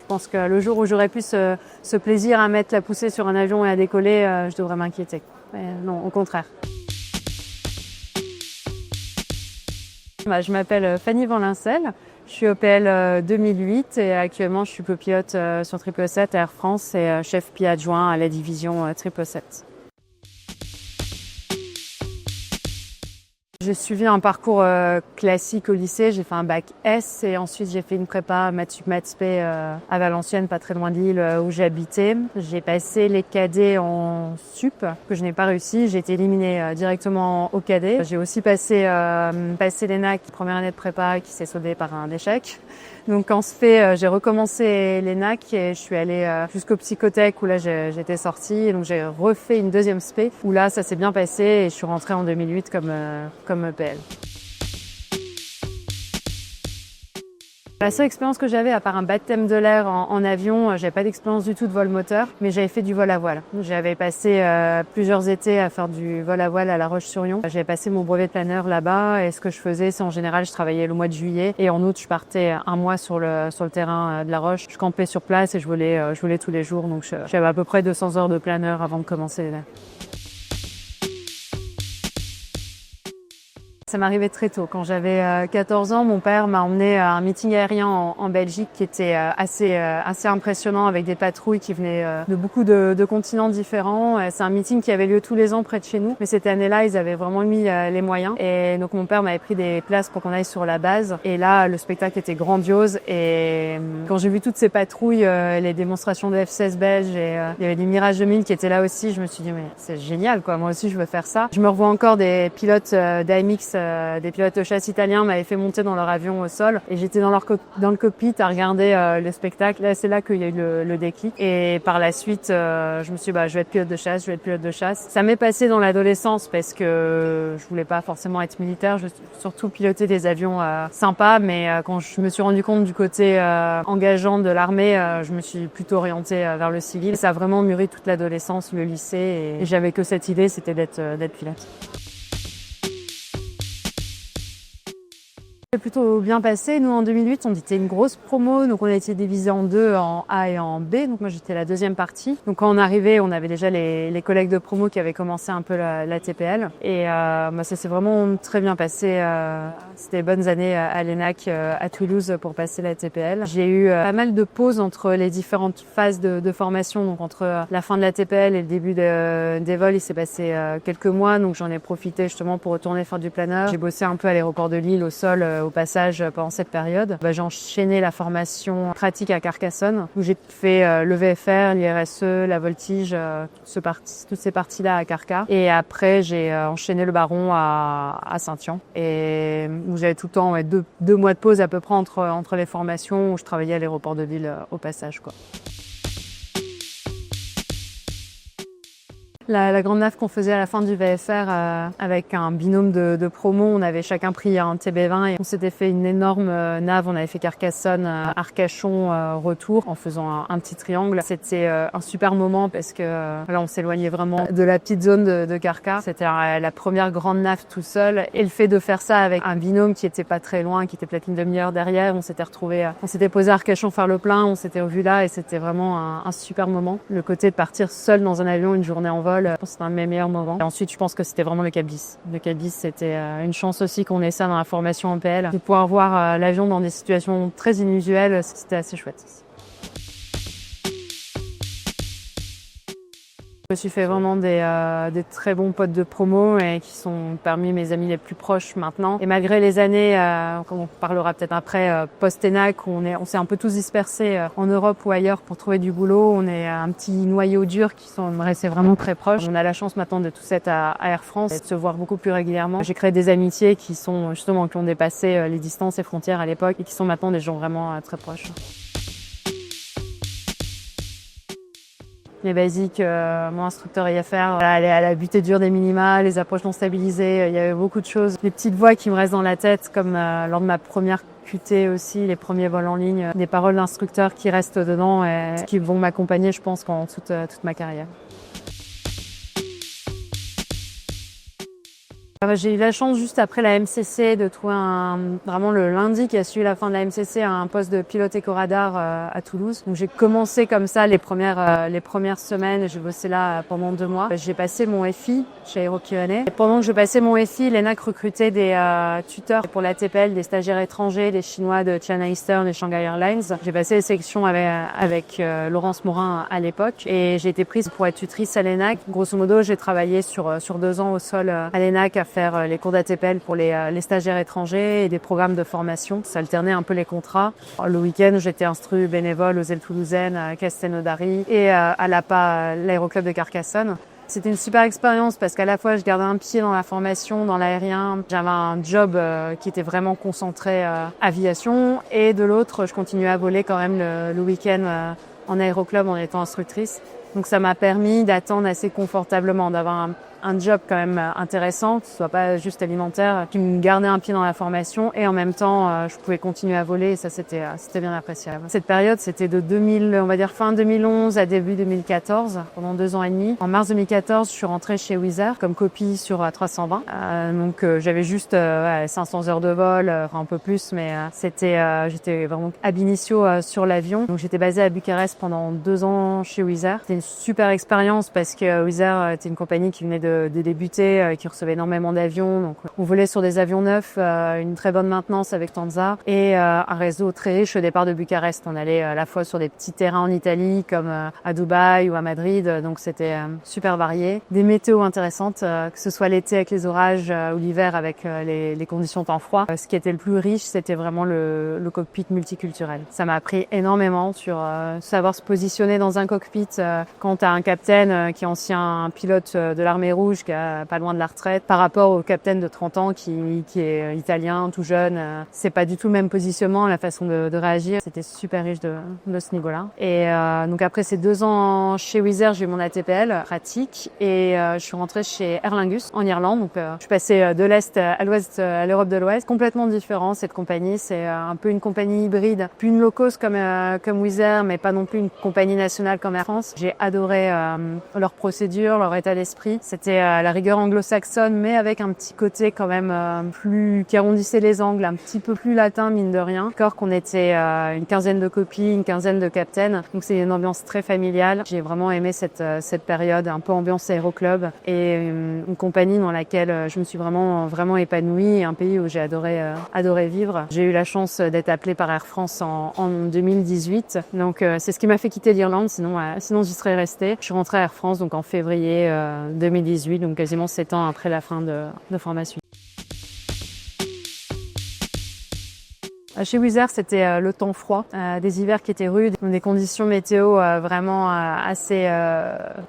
pense que le jour où j'aurai plus ce plaisir à mettre la poussée sur un avion et à décoller, je devrais m'inquiéter. Mais non, au contraire. Je m'appelle Fanny Van Lincel, je suis OPL 2008 et actuellement je suis copilote sur 777 à Air France et chef pilote adjoint à la division 777. J'ai suivi un parcours classique au lycée, j'ai fait un bac S et ensuite j'ai fait une prépa maths sup maths spé à Valenciennes, pas très loin de Lille où j'habitais. J'ai passé les cadets en sup que je n'ai pas réussi, j'ai été éliminée directement au cadet. J'ai aussi passé l'ENAC, première année de prépa qui s'est soldée par un échec. Donc en spé, j'ai recommencé l'ENAC et je suis allée jusqu'au psychothèque où là j'étais sortie et donc j'ai refait une deuxième spé où là ça s'est bien passé et je suis rentrée en 2008 comme EPL. La seule expérience que j'avais, à part un baptême de l'air en avion, j'avais pas d'expérience du tout de vol moteur, mais j'avais fait du vol à voile. J'avais passé plusieurs étés à faire du vol à voile à La Roche-sur-Yon. J'avais passé mon brevet de planeur là-bas et ce que je faisais, c'est en général, je travaillais le mois de juillet et en août, je partais un mois sur le terrain de La Roche. Je campais sur place et je volais tous les jours, donc j'avais à peu près 200 heures de planeur avant de commencer. Ça m'arrivait très tôt. Quand j'avais 14 ans, mon père m'a emmené à un meeting aérien en Belgique qui était assez impressionnant avec des patrouilles qui venaient de beaucoup de continents différents. C'est un meeting qui avait lieu tous les ans près de chez nous. Mais cette année-là, ils avaient vraiment mis les moyens. Et donc mon père m'avait pris des places pour qu'on aille sur la base. Et là, le spectacle était grandiose. Et quand j'ai vu toutes ces patrouilles, les démonstrations de F-16 belges et il y avait des Mirage 2000 qui étaient là aussi, je me suis dit mais c'est génial quoi. Moi aussi je veux faire ça. Je me revois encore des pilotes d'AMX, des pilotes de chasse italiens m'avaient fait monter dans leur avion au sol et j'étais dans le cockpit à regarder le spectacle. Là, c'est là qu'il y a eu le déclic. Et par la suite, je me suis dit, je vais être pilote de chasse, Ça m'est passé dans l'adolescence parce que je voulais pas forcément être militaire. Je voulais surtout piloter des avions sympas. Mais quand je me suis rendu compte du côté engageant de l'armée, je me suis plutôt orientée vers le civil. Ça a vraiment mûri toute l'adolescence, le lycée. Et j'avais que cette idée, c'était d'être pilote. C'est plutôt bien passé. Nous, en 2008, on était une grosse promo. Donc, on a été divisé en deux, en A et en B. Donc, moi, j'étais la deuxième partie. Donc, quand on arrivait, on avait déjà les collègues de promo qui avaient commencé un peu la TPL. Et ça s'est vraiment très bien passé. C'était des bonnes années à l'ENAC, à Toulouse, pour passer la TPL. J'ai eu pas mal de pauses entre les différentes phases de formation. Donc, entre la fin de la TPL et le début des vols, il s'est passé quelques mois. Donc, j'en ai profité justement pour retourner faire du planeur. J'ai bossé un peu à l'aéroport de Lille, au sol, au passage pendant cette période. J'ai enchaîné la formation pratique à Carcassonne où j'ai fait le VFR, l'IRSE, la voltige, toutes ces parties-là à Carca. Et après, j'ai enchaîné le Baron à Saint-Yan et où j'avais tout le temps deux mois de pause à peu près entre les formations où je travaillais à l'aéroport de Lille au passage, quoi. La grande nave qu'on faisait à la fin du VFR avec un binôme de promo, on avait chacun pris un TB20 et on s'était fait une énorme nave. On avait fait Carcassonne, Arcachon, retour en faisant un petit triangle. C'était un super moment parce que là on s'éloignait vraiment de la petite zone de Carca. C'était la première grande nave tout seul et le fait de faire ça avec un binôme qui était pas très loin, qui était peut-être une demi-heure derrière, on s'était posé à Arcachon faire le plein, on s'était revus là et c'était vraiment un super moment. Le côté de partir seul dans un avion une journée en vol, je pense que c'était un de mes meilleurs moments. Et ensuite, je pense que c'était vraiment le Cap 10. Le Cap 10, c'était une chance aussi qu'on ait ça dans la formation en PL. De pouvoir voir l'avion dans des situations très inusuelles, c'était assez chouette. Je me suis fait vraiment des très bons potes de promo et qui sont parmi mes amis les plus proches maintenant. Et malgré les années, comme on parlera peut-être après, post-ENAC, où on s'est un peu tous dispersés en Europe ou ailleurs pour trouver du boulot. On est un petit noyau dur qui sont restés vraiment très proches. On a la chance maintenant de tous être à Air France et de se voir beaucoup plus régulièrement. J'ai créé des amitiés qui ont dépassé les distances et frontières à l'époque et qui sont maintenant des gens vraiment très proches. Les basiques, mon instructeur IFR, aller à la butée dure des minima, les approches non stabilisées, il y avait beaucoup de choses. Les petites voix qui me restent dans la tête, comme lors de ma première QT aussi, les premiers vols en ligne, des paroles d'instructeurs qui restent dedans et qui vont m'accompagner, je pense, pendant toute ma carrière. J'ai eu la chance juste après la MCC de trouver vraiment le lundi qui a suivi la fin de la MCC un poste de pilote éco-radar à Toulouse. Donc j'ai commencé comme ça les premières semaines. J'ai bossé là pendant 2 mois. J'ai passé mon FI chez Aero-Pyrénées. Et pendant que je passais mon FI, l'ENAC recrutait des tuteurs pour la TPL, des stagiaires étrangers, des Chinois de China Eastern et Shanghai Airlines. J'ai passé les sélections avec Laurence Morin à l'époque et j'ai été prise pour être tutrice à l'ENAC. Grosso modo, j'ai travaillé sur 2 ans au sol à l'ENAC à faire les cours d'ATPL pour les stagiaires étrangers et des programmes de formation. Ça alternait un peu les contrats. Le week-end, j'étais instru bénévole aux ailes toulousaines, à Castelnaudary et à l'APA, l'aéroclub de Carcassonne. C'était une super expérience parce qu'à la fois, je gardais un pied dans la formation, dans l'aérien. J'avais un job qui était vraiment concentré aviation et de l'autre, je continuais à voler quand même le week-end en aéroclub en étant instructrice. Donc ça m'a permis d'attendre assez confortablement, d'avoir un job quand même intéressant, que ce soit pas juste alimentaire, qui me gardait un pied dans la formation et en même temps je pouvais continuer à voler et ça c'était bien appréciable. Cette période c'était de 2000, on va dire fin 2011 à début 2014, pendant 2 ans et demi. En mars 2014, je suis rentrée chez Wizz Air comme copie sur 320. Donc j'avais juste 500 heures de vol, un peu plus, mais j'étais vraiment ab initio sur l'avion. Donc j'étais basée à Bucarest pendant 2 ans chez Wizz Air. C'était une super expérience parce que Wizz Air était une compagnie qui venait de débuter, qui recevait énormément d'avions. Donc, on volait sur des avions neufs, une très bonne maintenance avec Tanza et un réseau très riche au départ de Bucarest. On allait à la fois sur des petits terrains en Italie comme à Dubaï ou à Madrid. Donc, c'était super varié. Des météos intéressantes, que ce soit l'été avec les orages ou l'hiver avec les conditions temps froid. Ce qui était le plus riche, c'était vraiment le cockpit multiculturel. Ça m'a appris énormément sur savoir se positionner dans un cockpit quand t'as un capitaine qui est ancien pilote de l'armée rouge, qui est pas loin de la retraite, par rapport au capitaine de 30 ans qui est italien, tout jeune. C'est pas du tout le même positionnement, la façon de réagir. C'était super riche de ce niveau-là. Et donc après ces 2 ans chez Wizz Air, j'ai eu mon ATPL pratique et je suis rentrée chez Aer Lingus en Irlande. Donc je suis passée de l'Est à l'Ouest, à l'Europe de l'Ouest. Complètement différent cette compagnie. C'est un peu une compagnie hybride, plus une low cost comme Wizz Air, mais pas non plus une compagnie nationale comme Air France. J'ai adoré leurs procédures, leur état d'esprit. C'était la rigueur anglo-saxonne, mais avec un petit côté quand même plus qui arrondissait les angles, un petit peu plus latin mine de rien. Encore qu'on était une quinzaine de copies, une quinzaine de captains. Donc c'est une ambiance très familiale. J'ai vraiment aimé cette période, un peu ambiance aéroclub et une compagnie dans laquelle je me suis vraiment épanouie et un pays où j'ai adoré vivre. J'ai eu la chance d'être appelée par Air France en 2018. Donc c'est ce qui m'a fait quitter l'Irlande, sinon j'y serais restée. Je suis rentrée à Air France donc en février 2018, donc quasiment 7 ans après la fin de formation. Chez Wizz Air, c'était le temps froid, des hivers qui étaient rudes, des conditions météo vraiment assez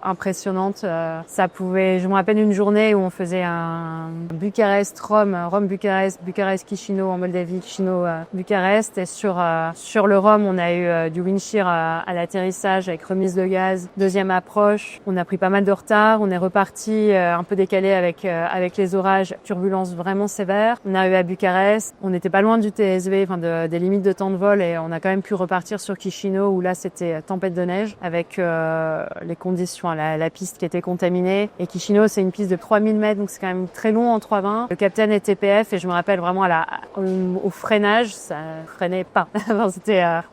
impressionnantes. Je me rappelle une journée où on faisait un Bucarest-Rome, Rome-Bucarest, Bucarest-Chișinău en Moldavie, Chișinău-Bucarest. Et sur le Rome, on a eu du wind shear à l'atterrissage avec remise de gaz, deuxième approche. On a pris pas mal de retard, on est reparti un peu décalé avec les orages, turbulences vraiment sévères. On a eu à Bucarest, on n'était pas loin du TSV, des limites de temps de vol et on a quand même pu repartir sur Chișinău où là c'était tempête de neige avec les conditions, la piste qui était contaminée. Et Chișinău c'est une piste de 3000 mètres donc c'est quand même très long en 320. Le capitaine est TPF et je me rappelle vraiment au freinage, ça freinait pas.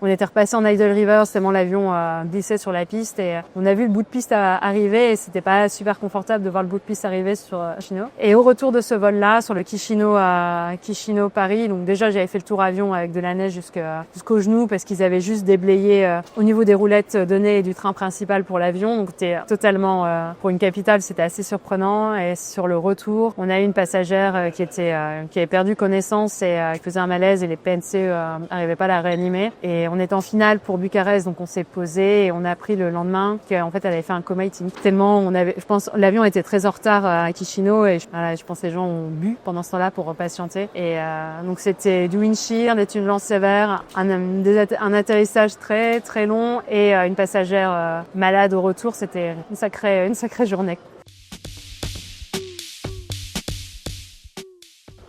On était repassé en idle reverse tellement l'avion glissait sur la piste et on a vu le bout de piste arriver et c'était pas super confortable de voir le bout de piste arriver sur Chișinău. Et au retour de ce vol-là, sur le Chișinău-Paris, donc déjà j'avais fait le tour avion avec de la neige jusqu'aux genoux parce qu'ils avaient juste déblayé au niveau des roulettes de nez et du train principal pour l'avion. Donc c'était totalement, pour une capitale, c'était assez surprenant. Et sur le retour, on a eu une passagère qui avait perdu connaissance et qui faisait un malaise et les PNC n'arrivaient pas à la réanimer. Et on était en finale pour Bucarest, donc on s'est posé et on a appris le lendemain qu'en fait elle avait fait un coma éthylique. Tellement je pense, l'avion était très en retard à Chișinău et je pense que les gens ont bu pendant ce temps-là pour repatienter. Et donc c'était du wind shear, une lance sévère, un atterrissage très très long et une passagère malade au retour. C'était une sacrée journée.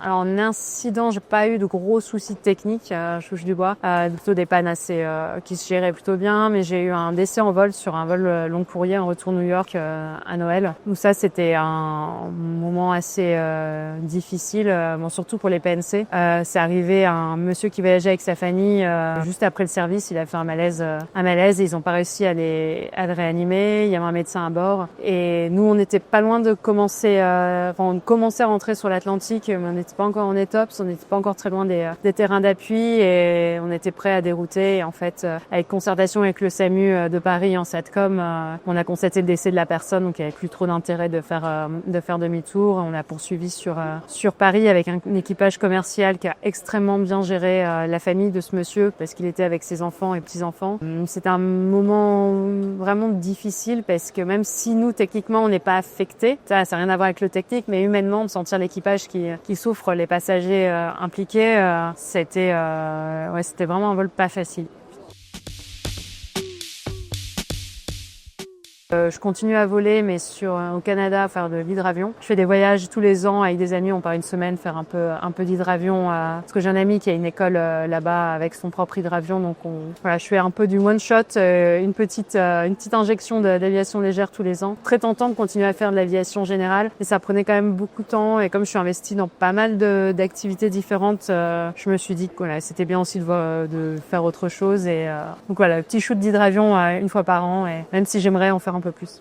Alors, en incident, j'ai pas eu de gros soucis techniques, je touche du bois. Plutôt des pannes assez qui se géraient plutôt bien, mais j'ai eu un décès en vol sur un vol long courrier en retour New York à Noël. Donc ça, c'était un moment assez difficile, bon, surtout pour les PNC. C'est arrivé à un monsieur qui voyageait avec sa famille juste après le service, il a fait un malaise et ils ont pas réussi à le réanimer. Il y avait un médecin à bord et nous, on n'était pas loin de commencer, on commençait à rentrer sur l'Atlantique, mais on n'était pas encore en ETOPS, on n'était pas encore très loin des terrains d'appui et on était prêt à dérouter. Et en fait, avec concertation avec le SAMU de Paris en SATCOM, on a constaté le décès de la personne, donc il n'y avait plus trop d'intérêt de faire demi-tour. On a poursuivi sur Paris avec un équipage commercial qui a extrêmement bien géré la famille de ce monsieur parce qu'il était avec ses enfants et petits-enfants. C'était un moment vraiment difficile parce que même si nous, techniquement, on n'est pas affectés, ça n'a rien à voir avec le technique, mais humainement, de sentir l'équipage qui souffre, les passagers impliqués, c'était vraiment un vol pas facile. Je continue à voler, mais au Canada, à faire de l'hydravion. Je fais des voyages tous les ans avec des amis. On part une semaine faire un peu d'hydravion. Parce que j'ai un ami qui a une école là-bas avec son propre hydravion. Donc je fais un peu du one shot, une petite injection d'aviation légère tous les ans. Très tentant de continuer à faire de l'aviation générale, mais ça prenait quand même beaucoup de temps. Et comme je suis investie dans pas mal d'activités différentes, je me suis dit que c'était bien aussi de faire autre chose. Et donc voilà, petit shoot d'hydravion une fois par an. Et même si j'aimerais en faire un peu plus.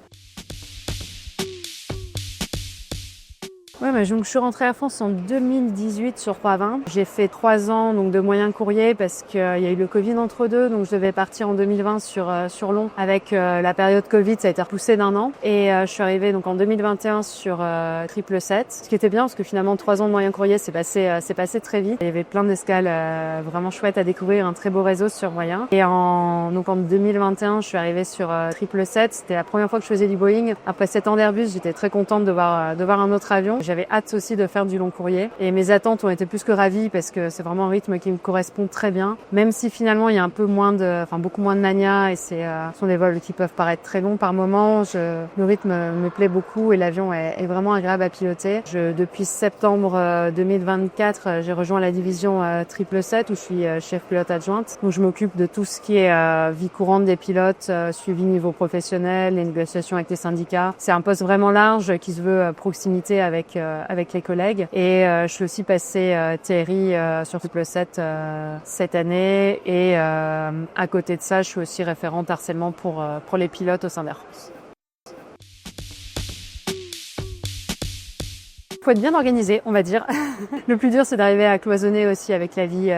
Ouais, donc je suis rentrée à France en 2018 sur 320. J'ai fait 3 ans donc de moyen courrier parce qu'il y a eu le Covid entre deux, donc je devais partir en 2020 sur long. Avec la période Covid, ça a été repoussé d'1 an et je suis arrivée donc en 2021 sur 777. Ce qui était bien parce que finalement 3 ans de moyen courrier, c'est passé très vite. Il y avait plein d'escales vraiment chouettes à découvrir, un très beau réseau sur moyen. Et en 2021, je suis arrivée sur 777. C'était la première fois que je faisais du Boeing. Après 7 ans d'Airbus, j'étais très contente de voir un autre avion. J'avais hâte aussi de faire du long courrier et mes attentes ont été plus que ravies parce que c'est vraiment un rythme qui me correspond très bien. Même si finalement il y a beaucoup moins de mania et ce sont des vols qui peuvent paraître très longs par moment. Le rythme me plaît beaucoup et l'avion est vraiment agréable à piloter. Depuis septembre 2024, j'ai rejoint la division 777 où je suis chef pilote adjointe. Donc je m'occupe de tout ce qui est vie courante des pilotes, suivi niveau professionnel, les négociations avec les syndicats. C'est un poste vraiment large qui se veut proximité avec les collègues et je suis aussi passée TRI sur 777 cette année et à côté de ça je suis aussi référente harcèlement pour les pilotes au sein d'Air France. Faut être bien organisé, on va dire. Le plus dur, c'est d'arriver à cloisonner aussi avec la vie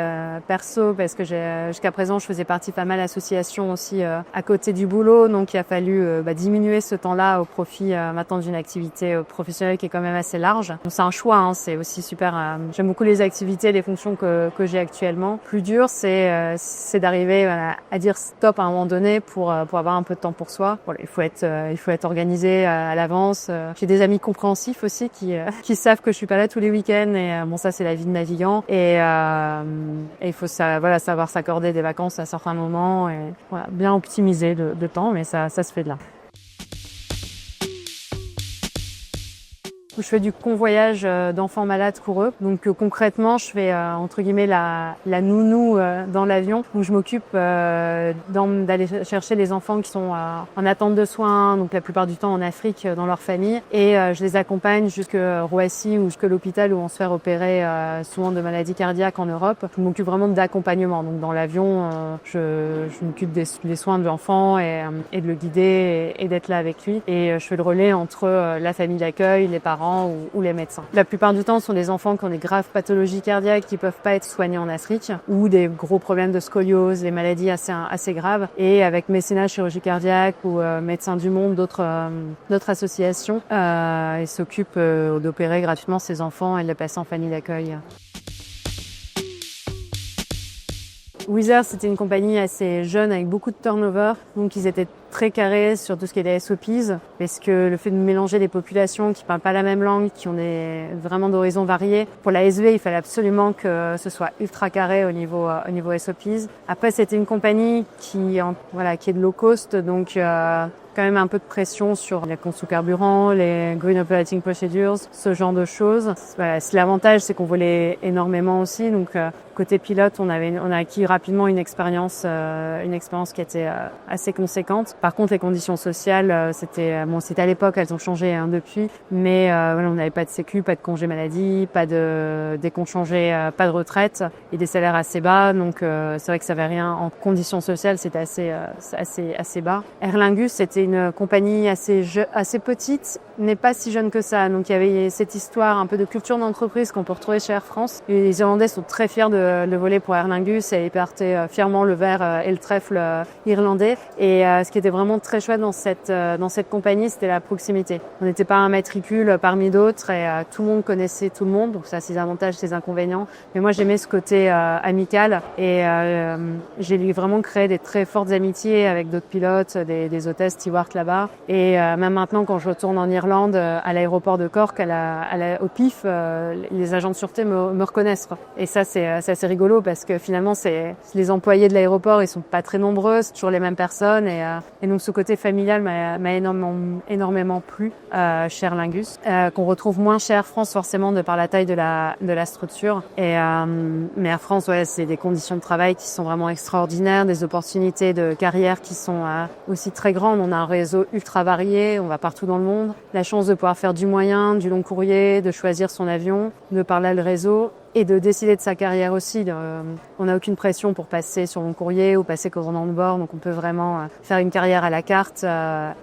perso, parce que jusqu'à présent, je faisais partie pas mal d'associations aussi à côté du boulot, donc il a fallu diminuer ce temps-là au profit maintenant d'une activité professionnelle qui est quand même assez large. Donc c'est un choix, c'est aussi super. J'aime beaucoup les activités, les fonctions que j'ai actuellement. Plus dur, c'est d'arriver à dire stop à un moment donné pour avoir un peu de temps pour soi. Voilà, il faut être organisé à l'avance. J'ai des amis compréhensifs aussi qui savent que je suis pas là tous les week-ends et ça c'est la vie de navigant et il faut savoir s'accorder des vacances à certains moments et bien optimiser le temps, mais ça se fait de là. Je fais du convoyage d'enfants malades coureux. Donc concrètement, je fais entre guillemets la nounou dans l'avion où je m'occupe d'aller chercher les enfants qui sont en attente de soins, donc la plupart du temps en Afrique dans leur famille, et je les accompagne jusque Roissy ou jusque l'hôpital où on se fait opérer souvent de maladies cardiaques en Europe. Je m'occupe vraiment d'accompagnement. Donc dans l'avion, je m'occupe des soins de l'enfant et de le guider et d'être là avec lui. Et je fais le relais entre la famille d'accueil, les parents ou les médecins. La plupart du temps, ce sont des enfants qui ont des graves pathologies cardiaques qui peuvent pas être soignés en Afrique ou des gros problèmes de scoliose, des maladies assez graves. Et avec Mécénat Chirurgie Cardiaque ou Médecins du Monde, d'autres associations, ils s'occupent d'opérer gratuitement ces enfants et de les passer en famille d'accueil. Wizz Air, c'était une compagnie assez jeune avec beaucoup de turnover, donc ils étaient très carrés sur tout ce qui est SOPs, parce que le fait de mélanger des populations qui parlent pas la même langue, qui ont vraiment d'horizons variés. Pour la SV, il fallait absolument que ce soit ultra carré au niveau SOPs. Après, c'était une compagnie qui est de low cost, donc quand quand même un peu de pression sur les comptes sous carburant, les Green Operating Procedures, ce genre de choses. Voilà, l'avantage, c'est qu'on volait énormément aussi. Donc, côté pilote, on a acquis rapidement une expérience qui était assez conséquente. Par contre, les conditions sociales, c'était à l'époque, elles ont changé depuis, mais voilà, on n'avait pas de sécu, pas de congé maladie, dès qu'on changeait, pas de retraite et des salaires assez bas. Donc, c'est vrai que ça avait rien en conditions sociales, c'était assez bas. Aer Lingus, c'était une compagnie assez petite, mais pas si jeune que ça. Donc, il y avait cette histoire un peu de culture d'entreprise qu'on peut retrouver chez Air France. Et les Irlandais sont très fiers de voler pour Aer Lingus et ils portaient fièrement le vert et le trèfle irlandais. Et ce qui était vraiment très chouette dans cette compagnie, c'était la proximité. On n'était pas un matricule parmi d'autres et tout le monde connaissait tout le monde. Donc ça, a ses avantages, ses inconvénients. Mais moi, j'aimais ce côté amical et j'ai vraiment créé des très fortes amitiés avec d'autres pilotes, des hôtesses stewards là-bas. Et même maintenant, quand je retourne en Irlande, à l'aéroport de Cork, au PIF, les agents de sûreté me reconnaissent. Et ça, c'est assez rigolo parce que finalement, les employés de l'aéroport, ils sont pas très nombreux, c'est toujours les mêmes personnes. Et donc, ce côté familial m'a énormément plu chez Aer Lingus, qu'on retrouve moins chez Air France forcément de par la taille de la structure. Mais Air France, ouais, c'est des conditions de travail qui sont vraiment extraordinaires, des opportunités de carrière qui sont aussi très grandes. On a un réseau ultra varié, on va partout dans le monde. La chance de pouvoir faire du moyen, du long courrier, de choisir son avion, de par là le réseau et de décider de sa carrière aussi. On n'a aucune pression pour passer sur long courrier ou passer commandant de bord, donc on peut vraiment faire une carrière à la carte.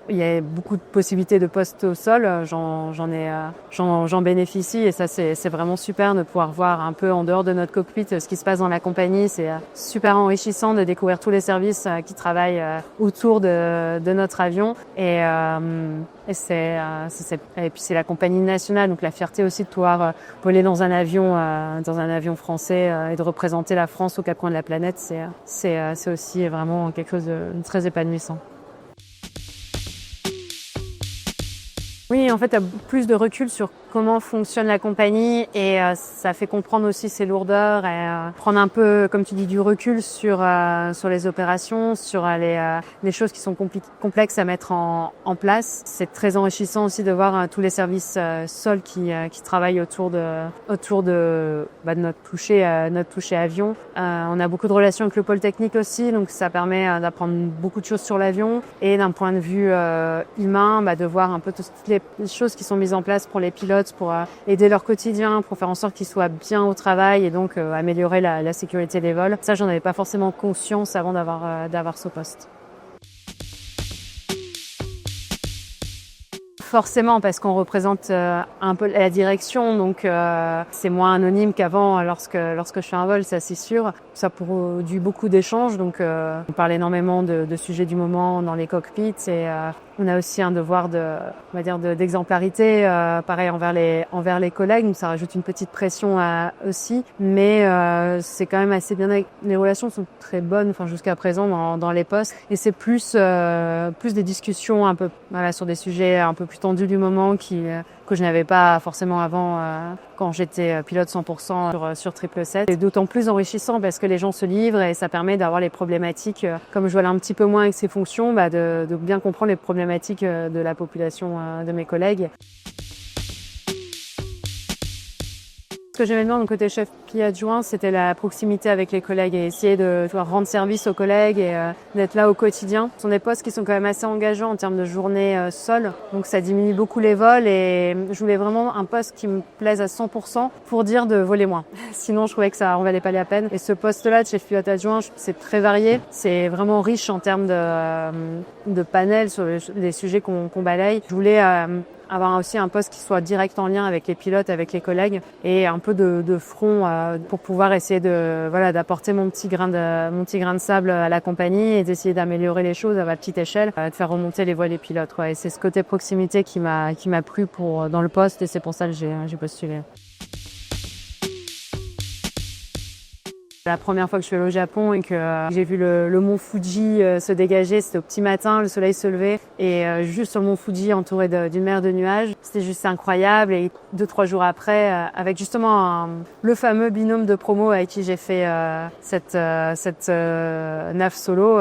Il y a beaucoup de possibilités de postes au sol, j'en bénéficie et ça c'est vraiment super de pouvoir voir un peu en dehors de notre cockpit ce qui se passe dans la compagnie. C'est super enrichissant de découvrir tous les services qui travaillent autour de notre avion et puis c'est la compagnie nationale, donc la fierté aussi de pouvoir voler dans un avion français et de représenter la France aux quatre coins de la planète, c'est aussi vraiment quelque chose de très épanouissant. Oui, en fait, tu as plus de recul sur comment fonctionne la compagnie et ça fait comprendre aussi ses lourdeurs et prendre un peu, comme tu dis, du recul sur les opérations, sur les choses qui sont complexes à mettre en place. C'est très enrichissant aussi de voir tous les services sol qui travaillent autour de notre toucher avion. On a beaucoup de relations avec le pôle technique aussi, donc ça permet d'apprendre beaucoup de choses sur l'avion et d'un point de vue humain, de voir un peu toutes les choses qui sont mises en place pour les pilotes, pour aider leur quotidien, pour faire en sorte qu'ils soient bien au travail et donc améliorer la sécurité des vols. Ça, j'en avais pas forcément conscience avant d'avoir ce poste. Forcément, parce qu'on représente un peu la direction, donc c'est moins anonyme qu'avant lorsque je fais un vol, ça c'est sûr. Ça produit beaucoup d'échanges, donc on parle énormément de sujets du moment dans les cockpits et on a aussi un devoir d'exemplarité, pareil envers les collègues, donc ça rajoute une petite pression aussi, mais c'est quand même assez bien. Les relations sont très bonnes, jusqu'à présent dans les postes, et c'est plus des discussions un peu sur des sujets un peu plus tendus du moment que je n'avais pas forcément avant quand j'étais pilote 100% sur 777. C'est d'autant plus enrichissant parce que les gens se livrent et ça permet d'avoir les problématiques, comme je vois là un petit peu moins avec ces fonctions, de bien comprendre les problématiques de la population de mes collègues. Ce que j'aimais bien, côté chef pilote adjoint, c'était la proximité avec les collègues et essayer de pouvoir rendre service aux collègues et d'être là au quotidien. Ce sont des postes qui sont quand même assez engageants en termes de journée sol, donc ça diminue beaucoup les vols et je voulais vraiment un poste qui me plaise à 100% pour dire de voler moins. Sinon, je trouvais que ça en valait pas la peine. Et ce poste-là de chef pilote adjoint, c'est très varié, c'est vraiment riche en termes de panel sur les sujets qu'on balaye. Je voulais avoir aussi un poste qui soit direct en lien avec les pilotes, avec les collègues et un peu de front pour pouvoir essayer d'apporter mon petit grain de sable à la compagnie et d'essayer d'améliorer les choses à ma petite échelle, de faire remonter les voiles des pilotes. Et c'est ce côté proximité qui m'a plu dans le poste et c'est pour ça que j'ai postulé. La première fois que je suis allée au Japon et que j'ai vu le mont Fuji se dégager, c'était au petit matin, le soleil se levait et juste sur le mont Fuji entouré d'une mer de nuages. C'était juste incroyable et 2-3 jours après, avec justement le fameux binôme de promo avec qui j'ai fait cette NAF solo,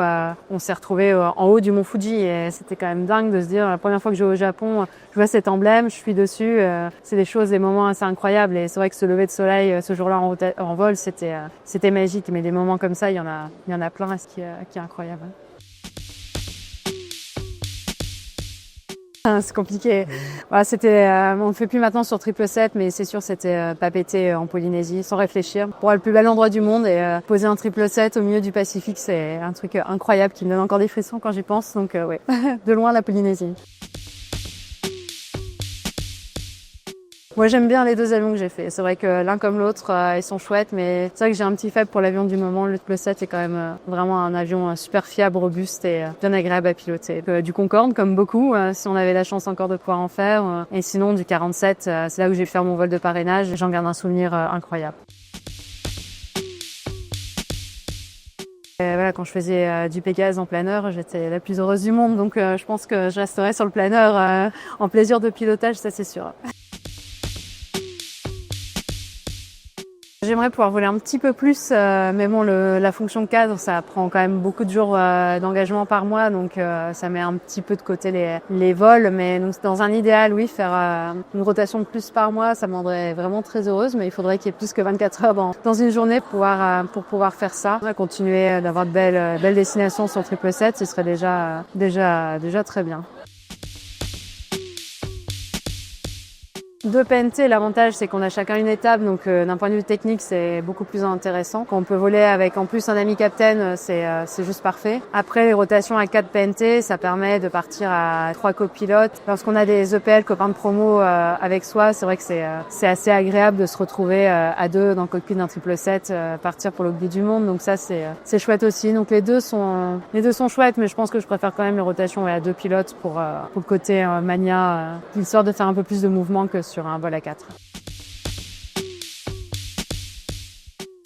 on s'est retrouvés en haut du mont Fuji et c'était quand même dingue de se dire la première fois que je vais au Japon, je vois cet emblème, je suis dessus, c'est des moments assez incroyables et c'est vrai que ce lever de soleil ce jour-là en vol, c'était magique, mais des moments comme ça, il y en a plein, ce qui est incroyable. C'est compliqué. Voilà, on ne fait plus maintenant sur 777, mais c'est sûr, c'était pas péter en Polynésie, sans réfléchir. Pour le plus bel endroit du monde et poser un 777 au milieu du Pacifique, c'est un truc incroyable qui me donne encore des frissons quand j'y pense. Donc ouais, de loin la Polynésie. Moi, j'aime bien les deux avions que j'ai fait. C'est vrai que l'un comme l'autre, ils sont chouettes, mais c'est vrai que j'ai un petit faible pour l'avion du moment. Le 7 est quand même vraiment un avion super fiable, robuste et bien agréable à piloter. Du Concorde, comme beaucoup, si on avait la chance encore de pouvoir en faire. Et sinon, du 47, c'est là où j'ai fait mon vol de parrainage. J'en garde un souvenir incroyable. Voilà, quand je faisais du Pégase en planeur, j'étais la plus heureuse du monde. Donc, je pense que je resterai sur le planeur en plaisir de pilotage, ça c'est sûr. J'aimerais pouvoir voler un petit peu plus, mais bon, la fonction de cadre, ça prend quand même beaucoup de jours d'engagement par mois, donc ça met un petit peu de côté les vols. Mais donc, dans un idéal, oui, faire une rotation de plus par mois, ça me rendrait vraiment très heureuse, mais il faudrait qu'il y ait plus que 24 heures dans une journée pour pouvoir faire ça. Continuer d'avoir de belles destinations sur 777, ce serait déjà très bien. Deux PNT, l'avantage c'est qu'on a chacun une étape, donc d'un point de vue technique c'est beaucoup plus intéressant. Quand on peut voler avec en plus un ami capitaine, c'est juste parfait. Après les rotations à 4 PNT, ça permet de partir à 3 copilotes. Lorsqu'on a des EPL copains de promo avec soi, c'est vrai que c'est assez agréable de se retrouver à deux dans le cockpit d'un 777, partir pour l'oubli du monde. Donc ça c'est chouette aussi. Donc les deux sont chouettes, mais je pense que je préfère quand même les rotations à 2 pilotes pour le côté mania, histoire de faire un peu plus de mouvement que sur un vol à 4.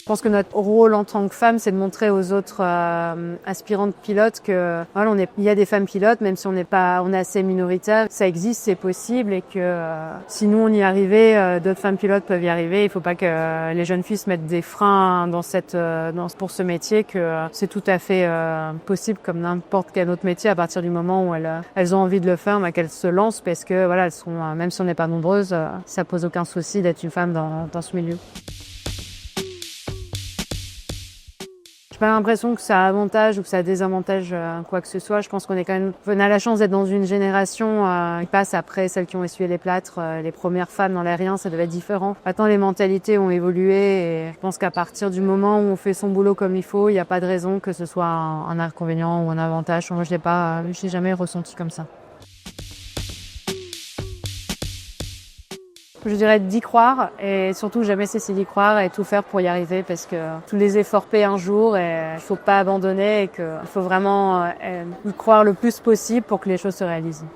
Je pense que notre rôle en tant que femme, c'est de montrer aux autres aspirantes pilotes que voilà, il y a des femmes pilotes, même si on est assez minoritaire, ça existe, c'est possible, et que si nous on y arrivait, d'autres femmes pilotes peuvent y arriver. Il faut pas que les jeunes filles se mettent des freins pour ce métier, que c'est tout à fait possible comme n'importe quel autre métier à partir du moment où elles ont envie de le faire, qu'elles se lancent, parce que voilà, elles sont, même si on n'est pas nombreuses, ça pose aucun souci d'être une femme dans ce milieu. J'ai pas l'impression que ça a avantage ou que ça désavantage quoi que ce soit. Je pense qu'on a la chance d'être dans une génération qui passe après celles qui ont essuyé les plâtres. Les premières femmes dans l'aérien, ça devait être différent. Maintenant, les mentalités ont évolué et je pense qu'à partir du moment où on fait son boulot comme il faut, il n'y a pas de raison que ce soit un inconvénient ou un avantage. Moi, je l'ai jamais ressenti comme ça. Je dirais d'y croire et surtout jamais cesser d'y croire et tout faire pour y arriver, parce que tous les efforts paient un jour et il faut pas abandonner et qu'il faut vraiment y croire le plus possible pour que les choses se réalisent.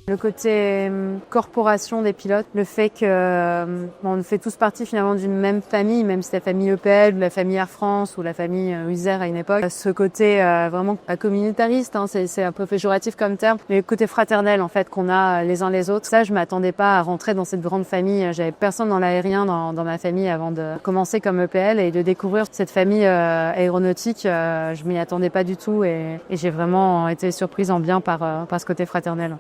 Le côté corporation des pilotes, le fait que on fait tous partie finalement d'une même famille, même si la famille EPL ou la famille Air France ou la famille Wizz Air à une époque, ce côté vraiment communautariste, c'est un peu péjoratif comme terme, mais le côté fraternel en fait qu'on a les uns les autres. Ça, je m'attendais pas à rentrer dans cette grande famille. J'avais personne dans l'aérien dans ma famille avant de commencer comme EPL, et de découvrir cette famille aéronautique, je m'y attendais pas du tout, et j'ai vraiment été surprise en bien par ce côté fraternel.